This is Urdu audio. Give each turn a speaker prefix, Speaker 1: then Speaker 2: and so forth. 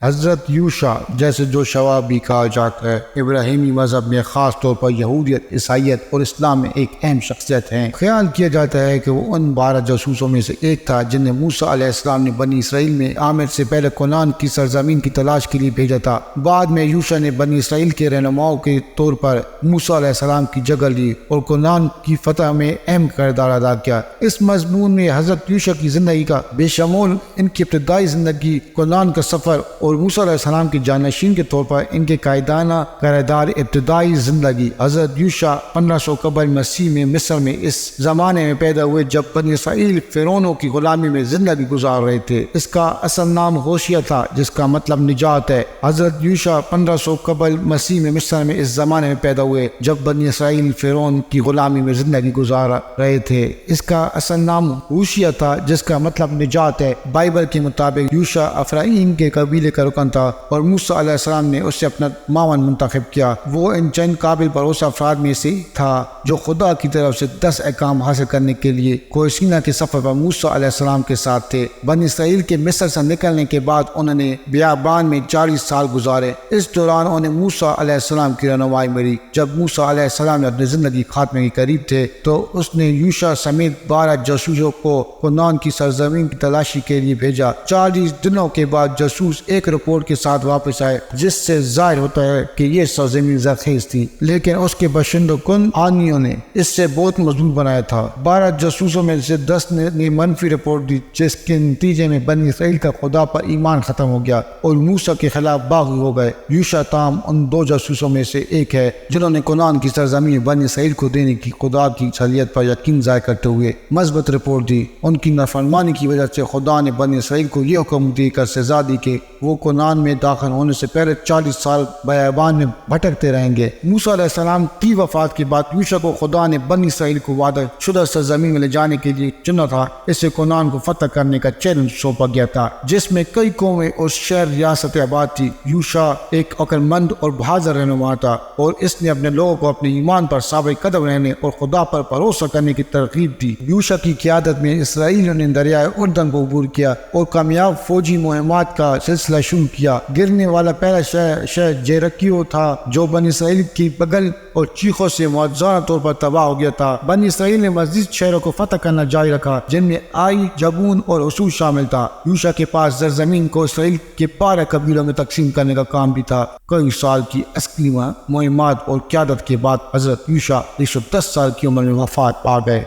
Speaker 1: حضرت یوشع جیسے جو شوا بھی کہا جاتا ہے ابراہیمی مذہب میں خاص طور پر یہودیت، عیسائیت اور اسلام میں ایک اہم شخصیت ہیں۔ خیال کیا جاتا ہے کہ وہ ان 12 جاسوسوں میں سے ایک تھا جنہیں موسیٰ علیہ السلام نے بنی اسرائیل میں عامر سے پہلے کنعان کی سرزمین کی تلاش کے لیے بھیجا تھا۔ بعد میں یوشع نے بنی اسرائیل کے رہنماؤں کے طور پر موسیٰ علیہ السلام کی جگہ لی اور کنعان کی فتح میں اہم کردار ادا کیا۔ اس مضمون میں حضرت یوشع کی زندگی کا بشمول ان کی ابتدائی زندگی، کنعان کا سفر اور موسیٰ علیہ السلام کے جانشین کے طور پر ان کے قائدانہ کردار ابتدائی زندگی۔ حضرت یوشع 1500 قبل مسیح میں مصر میں اس زمانے میں پیدا ہوئے جب بنی اسرائیل فرعونوں کی غلامی میں زندگی گزار رہے تھے۔ اس کا اصل نام ہوشیہ تھا جس کا مطلب نجات ہے۔ حضرت یوشع 1500 قبل مسیح میں مصر میں اس زمانے میں پیدا ہوئے جب بنی اسرائیل فرعون کی غلامی میں زندگی گزار رہے تھے۔ اس کا اصل نام ہوشیہ تھا جس کا مطلب نجات ہے۔ بائبل کے مطابق یوشع افرائیم کے قبیلے کا رکن تھا اور موسیٰ علیہ السلام نے اسے اپنا معاون منتخب کیا۔ وہ ان چند قابل بھروسہ افراد میں سے تھا جو خدا کی طرف سے 10 احکام حاصل کرنے کے لیے کوہ سینا کے سفر پر موسیٰ علیہ السلام کے ساتھ تھے۔ بنی اسرائیل کے مصر سے نکلنے کے بعد انہوں نے بیابان میں 40 سال گزارے۔ اس دوران انہیں موسیٰ علیہ السلام کی رہنمائی ملی۔ جب موسیٰ علیہ السلام اپنی زندگی خاتمے کے قریب تھے تو اس نے یوشع سمیت 12 جاسوسوں کو کنعان کی سرزمین کی تلاشی کے لیے بھیجا۔ 40 دنوں کے بعد جاسوس ایک رپورٹ کے ساتھ واپس آئے جس سے ظاہر ہوتا ہے کہ یہ سرزمین زرخیز تھی، لیکن اس کے باشندوں کنعانیوں نے اس سے بہت مضبوط بنایا تھا۔ 12 جاسوسوں میں سے 10 نے منفی رپورٹ دی جس کے نتیجے میں بنی اسرائیل کا خدا پر ایمان ختم ہو گیا اور موسیٰ کے خلاف باغی ہو گئے۔ یوشع تام ان 2 جاسوسوں میں سے ایک ہے جنہوں نے کنعان کی سرزمین بنی اسرائیل کو دینے کی خدا کی صلاحیت پر یقین ظاہر کرتے ہوئے مثبت رپورٹ دی۔ ان کی نافرمانی کی وجہ سے خدا نے بنی اسرائیل کو یہ حکم دے کر سزا دی کہ وہ کنعان میں داخل ہونے سے پہلے 40 سال بیابان میں بھٹکتے رہیں گے۔ موسیٰ علیہ السلام کی وفات کے بعد یوشع کو خدا نے بنی اسرائیل کو وعدہ شدہ سرزمین میں لے جانے کے لیے چنا تھا۔ اسے کنعان کو فتح کرنے کا چیلنج سونپا گیا تھا جس میں کئی قومیں اور شہر ریاستیں آباد تھی۔ یوشع ایک عقلمند اور بہادر رہنما تھا اور اس نے اپنے لوگوں کو اپنے ایمان پر ثابت قدم رہنے اور خدا پر بھروسہ کرنے کی ترغیب دی۔ یوشع کی قیادت میں اسرائیلیوں نے دریائے اردن کو عبور کیا اور کامیاب فوجی مہمات کا سلسلہ شروع کیا۔ گرنے والا پہلا شہر جیریکو تھا جو بنی اسرائیل کی بغل اور چیخوں سے معجزانہ طور پر تباہ ہو گیا تھا۔ بنی اسرائیل نے مزید شہروں کو فتح کرنا جاری رکھا جن میں آئی، جبون اور اسور شامل تھا۔ یوشع کے پاس زرزمین کو اسرائیل کے 12 قبیلوں میں تقسیم کرنے کا کام بھی تھا۔ کئی سال کی عسکری مہمات اور قیادت کے بعد حضرت یوشع 110 سال کی عمر میں وفات پا گئے۔